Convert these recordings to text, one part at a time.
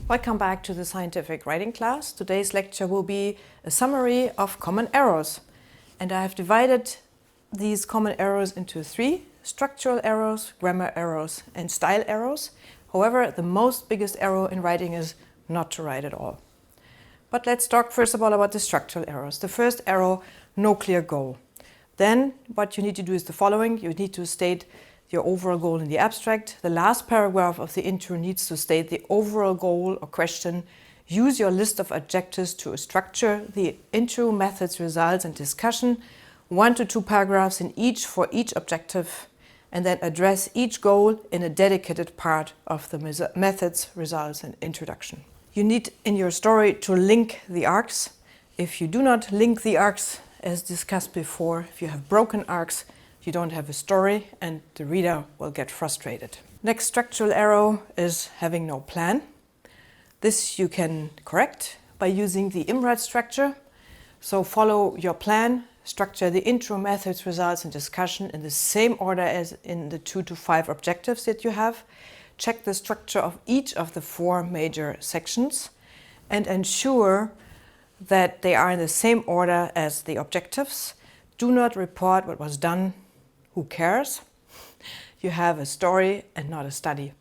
Welcome back to the scientific writing class. Today's lecture will be a summary of common errors. And I have divided these common errors into three: structural errors, grammar errors, and style errors. However, the most biggest error in writing is not to write at all. But let's talk first of all about the structural errors. The first error, no clear goal. Then what you need to do is the following. You need to state your overall goal in the abstract. The last paragraph of the intro needs to state the overall goal or question. Use your list of adjectives to structure the intro, methods, results, and discussion. 1 to 2 paragraphs in each for each objective, and then address each goal in a dedicated part of the methods, results, and introduction. You need in your story to link the arcs. If you do not link the arcs, as discussed before, if you have broken arcs, you don't have a story and the reader will get frustrated. Next structural error is having no plan. This you can correct by using the IMRAD structure. So follow your plan, structure the intro, methods, results, and discussion in the same order as in the 2 to 5 objectives that you have. Check the structure of each of the 4 major sections and ensure that they are in the same order as the objectives. Do not report what was done. Who cares? You have a story and not a study.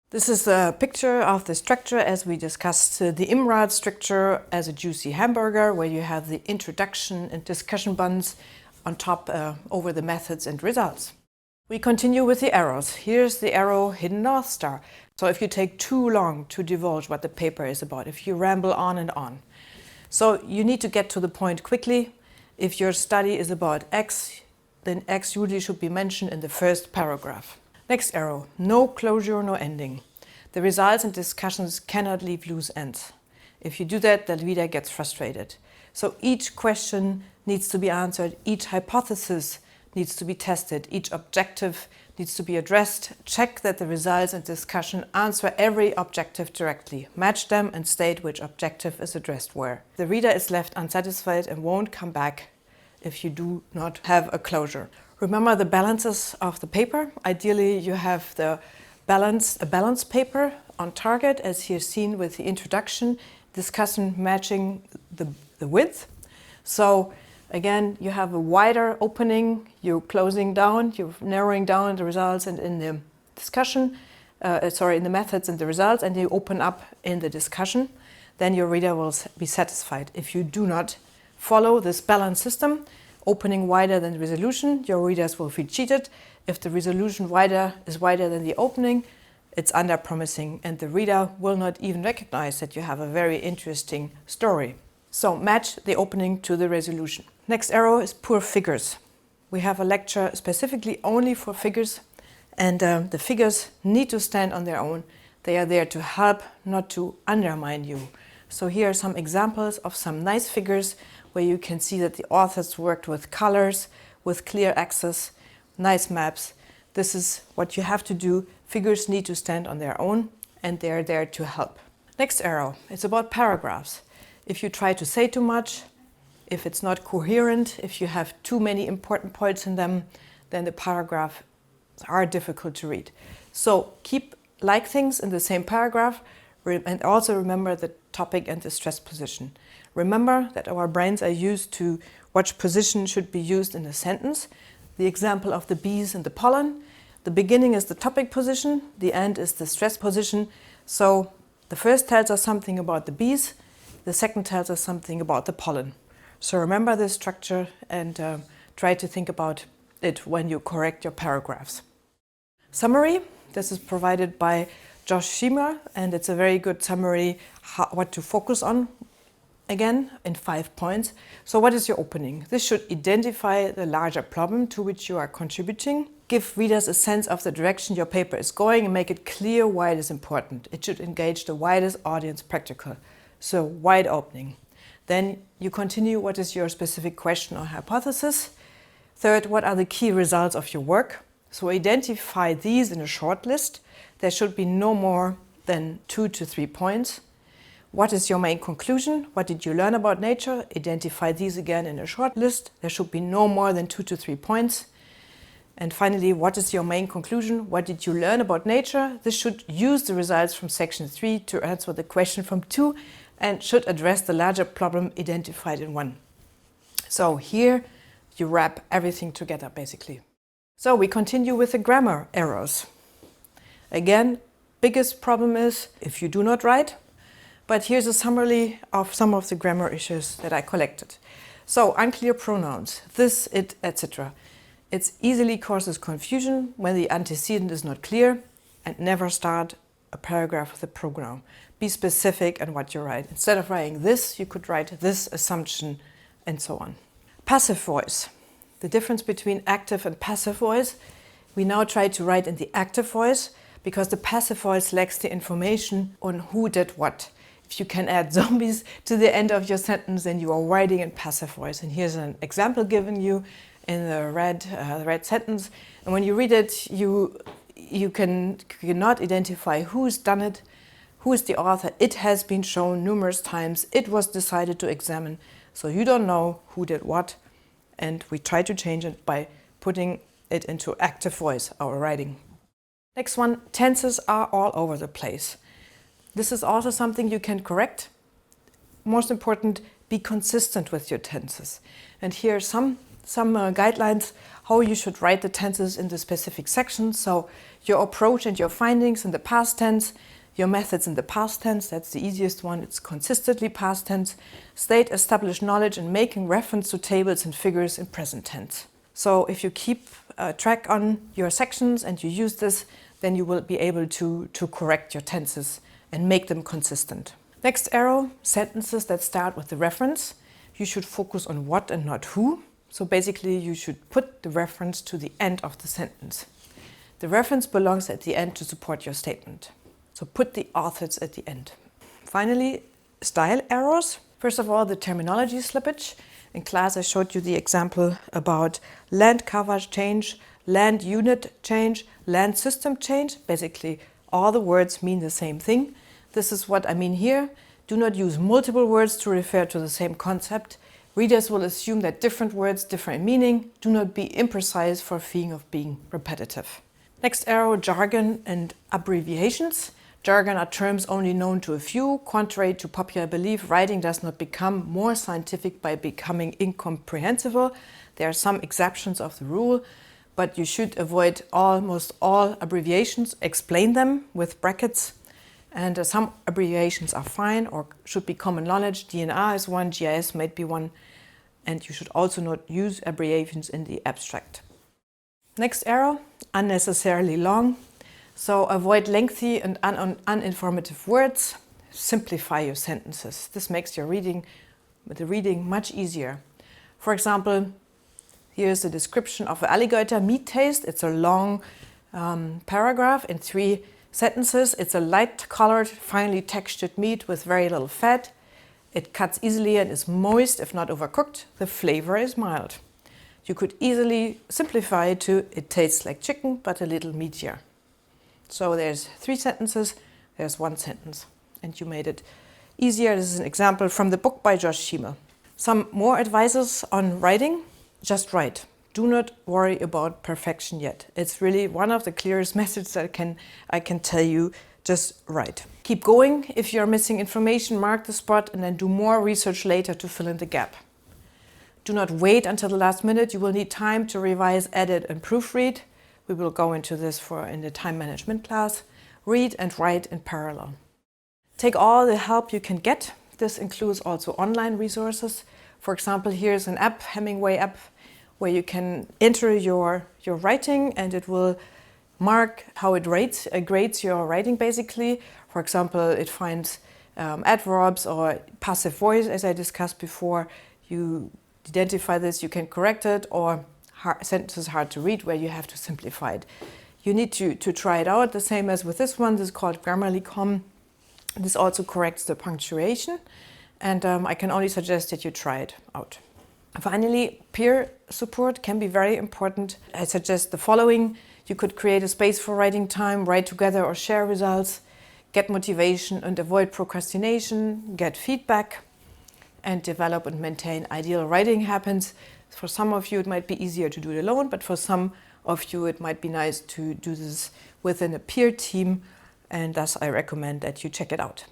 This is a picture of the structure as we discussed the IMRAD structure as a juicy hamburger, where you have the introduction and discussion buns on top over the methods and results. We continue with the errors. Here's the arrow hidden North Star. So if you take too long to divulge what the paper is about, if you ramble on and on. So you need to get to the point quickly. If your study is about X, then X usually should be mentioned in the first paragraph. Next arrow, no closure, no ending. The results and discussions cannot leave loose ends. If you do that, the reader gets frustrated. So each question needs to be answered, each hypothesis needs to be tested, each objective needs to be addressed. Check that the results and discussion answer every objective directly. Match them and state which objective is addressed where. The reader is left unsatisfied and won't come back if you do not have a closure. Remember the balances of the paper. Ideally, you have a balanced paper on target, as here seen with the introduction, discussion matching the width. So again, you have a wider opening, you're closing down, you're narrowing down the results and in the discussion, in the methods and the results, and you open up in the discussion, then your reader will be satisfied. If you do not follow this balanced system, opening wider than the resolution, your readers will feel cheated. If the resolution is wider than the opening, it's under-promising, and the reader will not even recognize that you have a very interesting story. So match the opening to the resolution. Next arrow is poor figures. We have a lecture specifically only for figures, and the figures need to stand on their own. They are there to help, not to undermine you. So here are some examples of some nice figures where you can see that the authors worked with colors, with clear axes, nice maps. This is what you have to do. Figures need to stand on their own and they're there to help. Next arrow, it's about paragraphs. If you try to say too much, if it's not coherent, if you have too many important points in them, then the paragraphs are difficult to read. So keep like things in the same paragraph, and also remember the topic and the stress position. Remember that our brains are used to which position should be used in a sentence. The example of the bees and the pollen. The beginning is the topic position, the end is the stress position. So the first tells us something about the bees, the second tells us something about the pollen. So remember this structure and try to think about it when you correct your paragraphs. Summary, this is provided by Josh Schimel, and it's a very good summary what to focus on, again in 5 points. So what is your opening? This should identify the larger problem to which you are contributing, give readers a sense of the direction your paper is going, and make it clear why it is important. It should engage the widest audience practical. So wide opening. Then you continue, what is your specific question or hypothesis? Third, what are the key results of your work? So identify these in a short list. There should be no more than 2 to 3 points. What is your main conclusion? What did you learn about nature? Identify these again in a short list. There should be no more than 2 to 3 points. And finally, what is your main conclusion? What did you learn about nature? This should use the results from section 3 to answer the question from 2 and should address the larger problem identified in 1. So here you wrap everything together basically. So we continue with the grammar errors. Again, biggest problem is if you do not write, but here's a summary of some of the grammar issues that I collected. So unclear pronouns, this, it, etc. It easily causes confusion when the antecedent is not clear, and never start a paragraph with a pronoun. Be specific in what you write. Instead of writing this, you could write this assumption and so on. Passive voice. The difference between active and passive voice. We now try to write in the active voice because the passive voice lacks the information on who did what. If you can add zombies to the end of your sentence, then you are writing in passive voice. And here's an example given you in the red sentence. And when you read it, you cannot identify who's done it, who is the author. It has been shown numerous times. It was decided to examine. So you don't know who did what. And we try to change it by putting it into active voice, our writing. Next one, tenses are all over the place. This is also something you can correct. Most important, be consistent with your tenses. And here are some guidelines how you should write the tenses in the specific sections. So your approach and your findings in the past tense, your methods in the past tense, that's the easiest one, it's consistently past tense. State established knowledge and making reference to tables and figures in present tense. So if you keep track on your sections and you use this, then you will be able to correct your tenses and make them consistent. Next arrow, sentences that start with the reference. You should focus on what and not who. So basically you should put the reference to the end of the sentence. The reference belongs at the end to support your statement. So put the authors at the end. Finally, style errors. First of all, the terminology slippage. In class I showed you the example about land coverage change, land unit change, land system change. Basically all the words mean the same thing. This is what I mean here. Do not use multiple words to refer to the same concept. Readers will assume that different words differ in meaning. Do not be imprecise for fear of being repetitive. Next arrow, jargon and abbreviations. Jargon are terms only known to a few. Contrary to popular belief, writing does not become more scientific by becoming incomprehensible. There are some exceptions of the rule, but you should avoid almost all abbreviations. Explain them with brackets. And some abbreviations are fine or should be common knowledge. DNR is one, GIS might be one. And you should also not use abbreviations in the abstract. Next arrow, unnecessarily long. So avoid lengthy and uninformative words. Simplify your sentences. This makes the reading much easier. For example, here's a description of an alligator meat taste. It's a long paragraph in 3 sentences. It's a light-colored, finely textured meat with very little fat. It cuts easily and is moist if not overcooked. The flavor is mild. You could easily simplify it to it tastes like chicken but a little meatier. So there's 3 sentences, there's 1 sentence. And you made it easier. This is an example from the book by Schimel. Some more advices on writing. Just write. Do not worry about perfection yet. It's really one of the clearest messages that I can tell you. Just write. Keep going. If you're missing information, mark the spot and then do more research later to fill in the gap. Do not wait until the last minute. You will need time to revise, edit and proofread. We will go into this in the time management class. Read and write in parallel. Take all the help you can get. This includes also online resources. For example, here's an app, Hemingway app, where you can enter your writing and it will mark how it grades your writing basically. For example, it finds adverbs or passive voice, as I discussed before. You identify this, you can correct it, or sentences hard to read where you have to simplify it. You need to try it out, the same as with this one. This is called Grammarly.com. This also corrects the punctuation, and I can only suggest that you try it out. Finally, peer support can be very important. I suggest the following. You could create a space for writing time, write together or share results, get motivation and avoid procrastination, get feedback, and develop and maintain ideal writing habits. For some of you, it might be easier to do it alone, but for some, of you, it might be nice to do this within a peer team, and thus I recommend that you check it out.